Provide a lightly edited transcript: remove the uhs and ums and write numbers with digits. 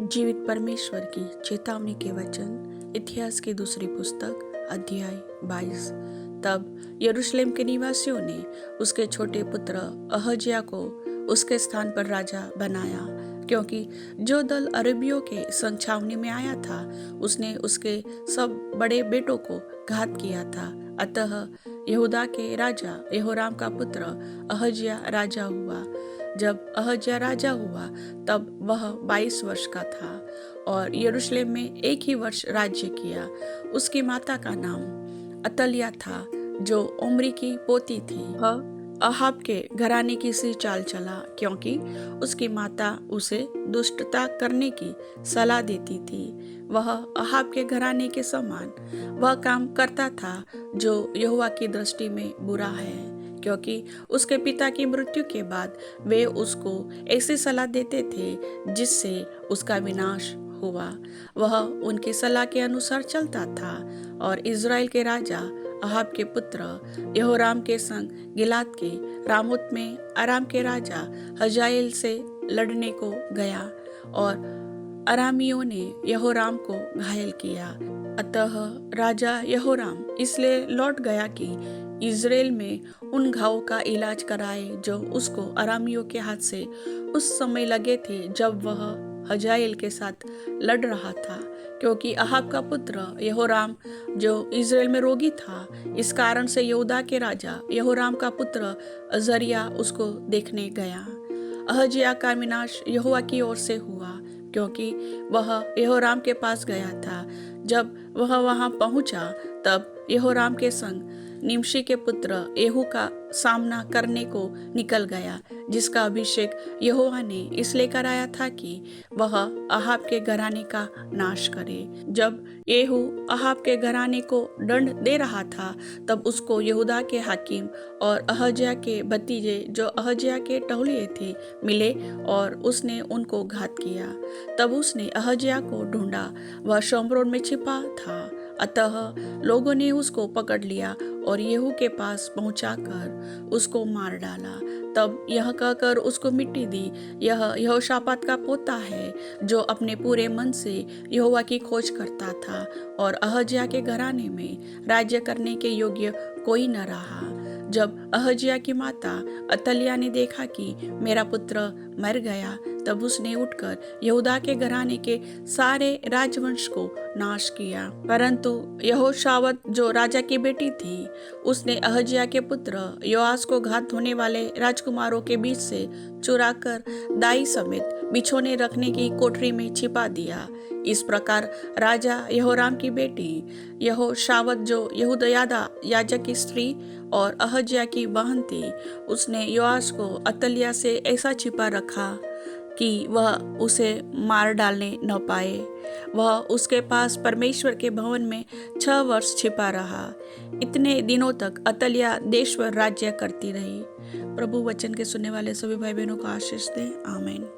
जीवित परमेश्वर की चेतावनी के वचन, इतिहास की दूसरी पुस्तक, अध्याय 22। तब यरूशलेम के निवासियों ने उसके छोटे पुत्र अहज्याह को उसके स्थान पर राजा बनाया, क्योंकि जो दल अरबियों के संग छावनी में आया था उसने उसके सब बड़े बेटों को घात किया था। अतः यहूदा के राजा यहोराम का पुत्र अहज्याह राजा हुआ। जब अहज्याह राजा हुआ तब वह 22 वर्ष का था और यरूशलेम में एक ही वर्ष राज्य किया। उसकी माता का नाम अतल्याह था, जो ओम्री की पोती थी। वह अहाब के घराने की सी चाल चला, क्योंकि उसकी माता उसे दुष्टता करने की सलाह देती थी। वह अहाब के घराने के समान वह काम करता था जो यहोवा की दृष्टि में बुरा है, क्योंकि उसके पिता की मृत्यु के बाद वे उसको ऐसी सलाह देते थे जिससे उसका विनाश हुआ। वह उनकी सलाह के अनुसार चलता था और इज़राइल के राजा अहाब के पुत्र यहोराम के संग गिलाद के रामोत में अराम के राजा हजाएल से लड़ने को गया और अरामियों ने यहोराम को घायल किया। अतः राजा यहोराम इसलिए लौट गया कि इज़राइल में उन घावों का इलाज कराए जो उसको अरामियों के हाथ से उस समय लगे थे जब वह हजाएल के साथ लड़ रहा था, क्योंकि अहाब का पुत्र यहोराम जो इज़राइल में रोगी था, इस कारण से यहूदा के राजा यहोराम का पुत्र अजर्याह उसको देखने गया। अहज्याह का विनाश यहोवा की ओर से हुआ, क्योंकि वह यहोराम के पास गया था। जब वह वहां पहुंचा तब यहोराम के संग निमशी के पुत्र येहू का सामना करने को निकल गया, जिसका अभिषेक यहोवा ने इसलिए कराया था कि वह अहाब के घराने का नाश करे। जब येहू अहाब के घराने को दंड दे रहा था तब उसको यहूदा के हाकिम और अहज्याह के भतीजे जो अहज्याह के टहलिए थे मिले और उसने उनको घात किया। तब उसने अहज्याह को ढूंढा, वह शोम्रोन में छिपा था। अतः लोगों ने उसको पकड़ लिया और येहू के पास पहुंचाकर उसको मार डाला। तब यह कहकर उसको मिट्टी दी, यह यहोशापात का पोता है, जो अपने पूरे मन से यहोवा की खोज करता था, और अहज्याह के घराने में राज्य करने के योग्य कोई न रहा। जब अहज्याह की माता अतल्याह ने देखा कि मेरा पुत्र मर गया, तब उसने उठकर यहूदा के घराने के सारे राजवंश को नाश किया। परंतु यहोशावत जो राजा की बेटी थी, उसने अहज्याह के पुत्र योआस को घात होने वाले राजकुमारों के बीच से चुराकर दाई समेत बिछोने रखने की कोठरी में छिपा दिया। इस प्रकार राजा यहोराम की बेटी यहोशावत जो यहूदयादा याजक की स्त्री और अहज्याह की बहन थी, उसने योआस को अतल्याह से ऐसा छिपा रखा कि वह उसे मार डालने न पाए। वह उसके पास परमेश्वर के भवन में 6 वर्ष छिपा रहा। इतने दिनों तक अतल्याह देश पर राज्य करती रही। प्रभु वचन के सुनने वाले सभी भाई बहनों को आशीष दे। आमीन।